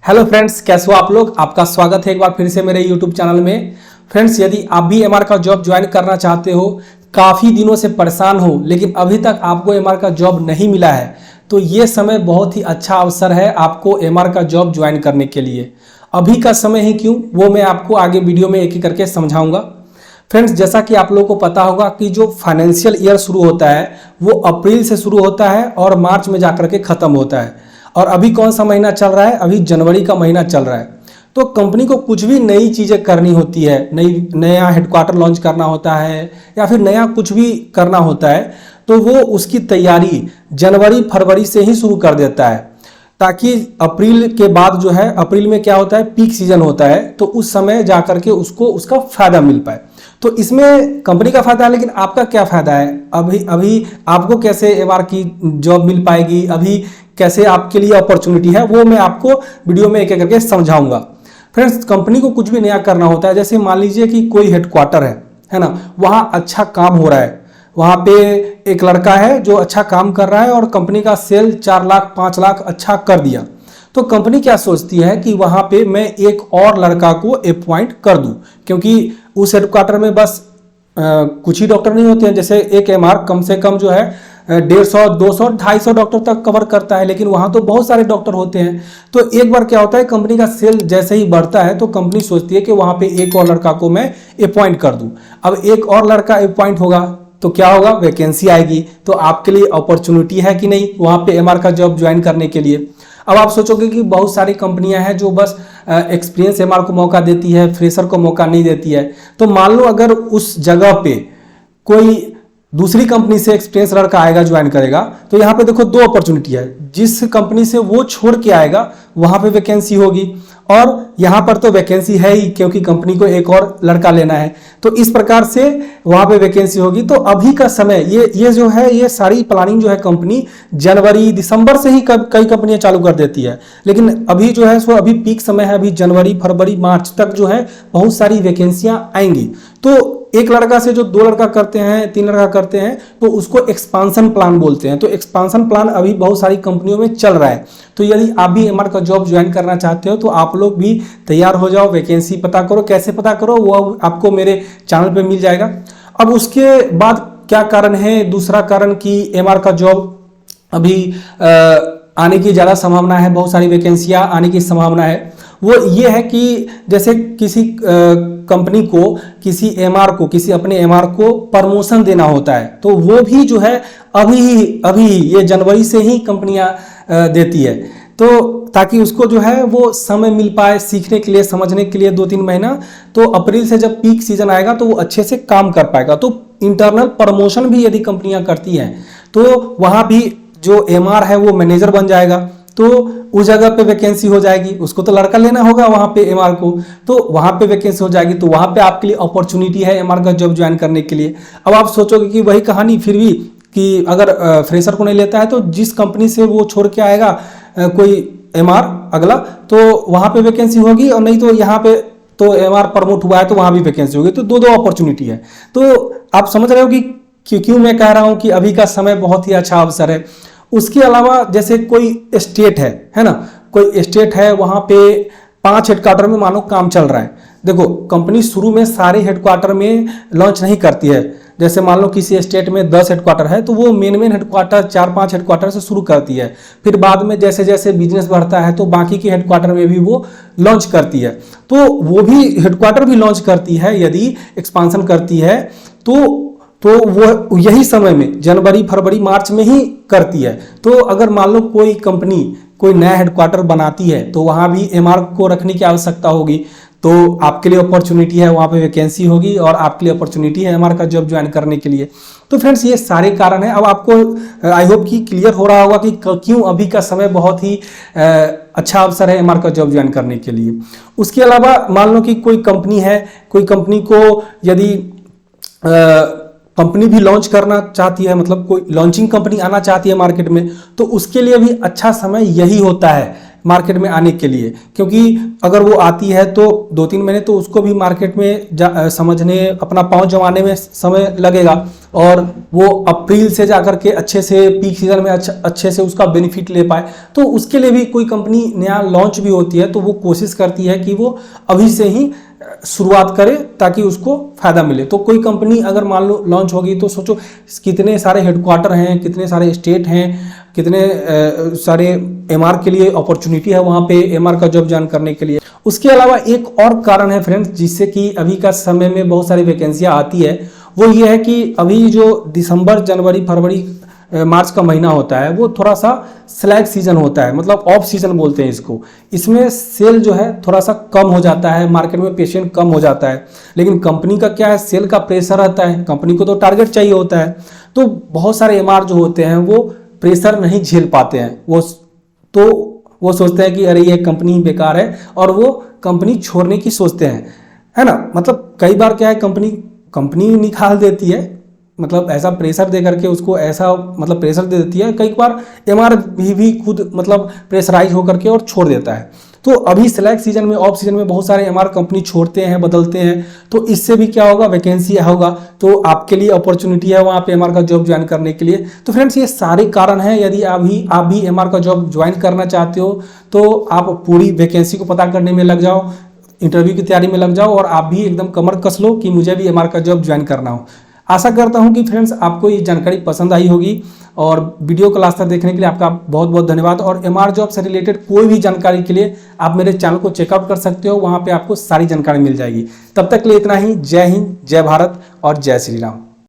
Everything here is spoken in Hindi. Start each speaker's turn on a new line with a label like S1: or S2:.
S1: हेलो फ्रेंड्स, कैसे हो आप लोग। आपका स्वागत है एक बार फिर से मेरे यूट्यूब चैनल में। फ्रेंड्स, यदि आप भी एमआर का जॉब ज्वाइन करना चाहते हो, काफ़ी दिनों से परेशान हो लेकिन अभी तक आपको एमआर का जॉब नहीं मिला है, तो ये समय बहुत ही अच्छा अवसर है आपको एमआर का जॉब ज्वाइन करने के लिए। अभी का समय ही क्यों, वो मैं आपको आगे वीडियो में एक एक करके समझाऊंगा। फ्रेंड्स, जैसा कि आप लोगों को पता होगा कि जो फाइनेंशियल ईयर शुरू होता है वो अप्रैल से शुरू होता है और मार्च में जाकर के ख़त्म होता है। और अभी कौन सा महीना चल रहा है? अभी जनवरी का महीना चल रहा है। तो कंपनी को कुछ भी नई चीज़ें करनी होती है, नया हेडक्वार्टर लॉन्च करना होता है या फिर नया कुछ भी करना होता है, तो वो उसकी तैयारी जनवरी फरवरी से ही शुरू कर देता है, ताकि अप्रैल के बाद जो है, अप्रैल में क्या होता है, पीक सीजन होता है, तो उस समय जाकर के उसको उसका फायदा मिल पाए। तो इसमें कंपनी का फायदा है, लेकिन आपका क्या फायदा है? अभी आपको कैसे एमआर की जॉब मिल पाएगी, अभी कैसे आपके लिए अपॉर्चुनिटी है, वो मैं आपको वीडियो में एक एक करके समझाऊंगा। फ्रेंड्स, कंपनी को कुछ भी नया करना होता है, जैसे मान लीजिए कि कोई हेडक्वार्टर है ना, वहाँ अच्छा काम हो रहा है, वहाँ पे एक लड़का है जो अच्छा काम कर रहा है और कंपनी का सेल 4 लाख 5 लाख अच्छा कर दिया, तो कंपनी क्या सोचती है कि वहाँ पे मैं एक और लड़का को अपॉइंट कर दूं, क्योंकि उस हेडक्वार्टर में बस कुछ ही डॉक्टर नहीं होते हैं। जैसे एक एमआर कम से कम जो है 150, 200, 250 डॉक्टर तक कवर करता है, लेकिन वहाँ तो बहुत सारे डॉक्टर होते हैं। तो एक बार क्या होता है, कंपनी का सेल जैसे ही बढ़ता है तो कंपनी सोचती है कि वहाँ पे एक और लड़का को मैं अपॉइंट कर दूं। अब एक और लड़का अपॉइंट होगा तो क्या होगा, वैकेंसी आएगी, तो आपके लिए अपॉर्चुनिटी है कि नहीं वहाँ पे एमआर का जॉब ज्वाइन करने के लिए। अब आप सोचोगे कि बहुत सारी कंपनियां हैं जो बस एक्सपीरियंस एमआर को मौका देती है, फ्रेशर को मौका नहीं देती है। तो मान लो अगर उस जगह पे कोई दूसरी कंपनी से एक्सपीरियंस लड़का आएगा, ज्वाइन करेगा, तो यहाँ पे देखो 2 अपॉर्चुनिटी है। जिस कंपनी से वो छोड़ के आएगा वहां पे वैकेंसी होगी, और यहाँ पर तो वैकेंसी है ही क्योंकि कंपनी को एक और लड़का लेना है, तो इस प्रकार से वहां पे वैकेंसी होगी। तो अभी का समय ये जो है, ये सारी प्लानिंग जो है कंपनी जनवरी दिसंबर से ही कई कंपनियां चालू कर देती है, लेकिन अभी जो है सो अभी पीक समय है, अभी जनवरी फरवरी मार्च तक जो है बहुत सारी वैकेंसियां आएंगी। तो एक लड़का से जो 2 लड़का करते हैं, 3 लड़का करते हैं, तो उसको एक्सपांशन प्लान बोलते हैं। तो एक्सपांशन प्लान अभी बहुत सारी कंपनियों में चल रहा है। तो यदि आप भी एमआर का जॉब ज्वाइन करना चाहते हो तो आप लोग भी तैयार हो जाओ, वैकेंसी पता करो। कैसे पता करो, वो आपको मेरे चैनल पे मिल जाएगा। अब उसके बाद क्या कारण है, दूसरा कारण कि एमआर का जॉब अभी आने की ज़्यादा संभावना है, बहुत सारी वैकेंसियाँ आने की संभावना है, वो ये है कि जैसे किसी कंपनी को, किसी एमआर को, किसी अपने एमआर को प्रमोशन देना होता है, तो वो भी जो है अभी ये जनवरी से ही कंपनियां देती है, तो ताकि उसको जो है वो समय मिल पाए सीखने के लिए, समझने के लिए 2-3 महीना। तो अप्रैल से जब पीक सीजन आएगा तो वो अच्छे से काम कर पाएगा। तो इंटरनल प्रमोशन भी यदि कंपनियां करती हैं तो वहाँ भी जो एमआर है वो मैनेजर बन जाएगा, तो उस जगह पे वैकेंसी हो जाएगी। उसको तो लड़का लेना होगा वहाँ पे एमआर को, तो वहाँ पे वैकेंसी हो जाएगी, तो वहाँ पे आपके लिए अपॉर्चुनिटी है एमआर का जॉब ज्वाइन करने के लिए। अब आप सोचोगे कि वही कहानी फिर भी, कि अगर फ्रेशर को नहीं लेता है तो जिस कंपनी से वो छोड़ के आएगा कोई एमआर अगला, तो वहाँ पे वैकेंसी होगी, और नहीं तो यहाँ पे तो एमआर प्रमोट हुआ है तो वहाँ भी वैकेंसी होगी। तो 2 अपॉर्चुनिटी है। तो आप समझ रहे हो कि क्यों मैं कह रहा हूँ कि अभी का समय बहुत ही अच्छा अवसर है। उसके अलावा जैसे कोई स्टेट है ना, कोई स्टेट है, वहाँ पे 5 हेडक्वार्टर में मानो काम चल रहा है। देखो, कंपनी शुरू में सारे हेडक्वार्टर में लॉन्च नहीं करती है। जैसे मान लो किसी स्टेट में 10 हेडक्वार्टर है तो वो मेन हेडक्वार्टर 4-5 हेडक्वार्टर से शुरू करती है, फिर बाद में जैसे जैसे बिजनेस बढ़ता है तो बाकी के हेडक्वार्टर में भी वो लॉन्च करती है। तो वो भी हेडक्वार्टर भी लॉन्च करती है यदि एक्सपांशन करती है, तो वो यही समय में जनवरी फरवरी मार्च में ही करती है। तो अगर मान लो कोई कंपनी कोई नया हेडक्वार्टर बनाती है तो वहाँ भी एमआर को रखने की आवश्यकता होगी, तो आपके लिए अपॉर्चुनिटी है, वहाँ पे वैकेंसी होगी और आपके लिए अपॉर्चुनिटी है एमआर का जॉब ज्वाइन करने के लिए। तो फ्रेंड्स, ये सारे कारण हैं। अब आपको आई होप कि क्लियर हो रहा होगा कि क्यों अभी का समय बहुत ही अच्छा अवसर है एमआर का जॉब ज्वाइन करने के लिए। उसके अलावा मान लो कि कोई कंपनी है, कोई कंपनी को यदि कंपनी भी लॉन्च करना चाहती है, मतलब कोई लॉन्चिंग कंपनी आना चाहती है मार्केट में, तो उसके लिए भी अच्छा समय यही होता है। मार्केट में आने के लिए, क्योंकि अगर वो आती है तो 2-3 महीने तो उसको भी मार्केट में समझने, अपना पाँव जमाने में समय लगेगा, और वो अप्रैल से जाकर के अच्छे से पीक सीजन में अच्छे से उसका बेनिफिट ले पाए। तो उसके लिए भी कोई कंपनी नया लॉन्च भी होती है तो वो कोशिश करती है कि वो अभी से ही शुरुआत करे ताकि उसको फायदा मिले। तो कोई कंपनी अगर मान लो लॉन्च होगी तो सोचो कितने सारे हेडक्वार्टर हैं, कितने सारे स्टेट हैं, कितने सारे एमआर के लिए अपॉर्चुनिटी है वहाँ पे एमआर का जॉब ज्वाइन करने के लिए। उसके अलावा एक और कारण है फ्रेंड्स जिससे कि अभी का समय में बहुत सारी वैकेंसियाँ आती है, वो ये है कि अभी जो दिसंबर, जनवरी, फरवरी, मार्च का महीना होता है वो थोड़ा सा स्लैग सीजन होता है, मतलब ऑफ सीजन बोलते हैं इसको। इसमें सेल जो है थोड़ा सा कम हो जाता है, मार्केट में पेशेंट कम हो जाता है। लेकिन कंपनी का क्या है, सेल का प्रेशर रहता है, कंपनी को तो टारगेट चाहिए होता है। तो बहुत सारे एमआर जो होते हैं वो प्रेशर नहीं झेल पाते हैं, वो सोचते हैं कि अरे ये कंपनी बेकार है और वो कंपनी छोड़ने की सोचते हैं, है ना। मतलब कई बार क्या है, कंपनी निकाल देती है, मतलब ऐसा प्रेशर दे करके उसको ऐसा मतलब प्रेशर दे देती है। कई बार एमआर भी खुद मतलब प्रेशराइज होकर के और छोड़ देता है। तो अभी सिलेक्ट सीजन में, ऑफ सीजन में बहुत सारे एमआर कंपनी छोड़ते हैं, बदलते हैं। तो इससे भी क्या होगा, वैकेंसी होगा तो आपके लिए अपॉर्चुनिटी है वहाँ पे एमआर का जॉब ज्वाइन करने के लिए। तो फ्रेंड्स ये सारे कारण हैं। यदि आप भी एमआर का जॉब ज्वाइन करना चाहते हो तो आप पूरी वैकेंसी को पता करने में लग जाओ, इंटरव्यू की तैयारी में लग जाओ और आप भी एकदम कमर कस लो कि मुझे भी एमआर का जॉब ज्वाइन करना हो। आशा करता हूं कि फ्रेंड्स आपको ये जानकारी पसंद आई होगी, और वीडियो को लास्ट तक देखने के लिए आपका बहुत बहुत धन्यवाद। और एमआर जॉब से रिलेटेड कोई भी जानकारी के लिए आप मेरे चैनल को चेकआउट कर सकते हो, वहां पे आपको सारी जानकारी मिल जाएगी। तब तक के लिए इतना ही। जय हिंद, जय भारत और जय श्री राम।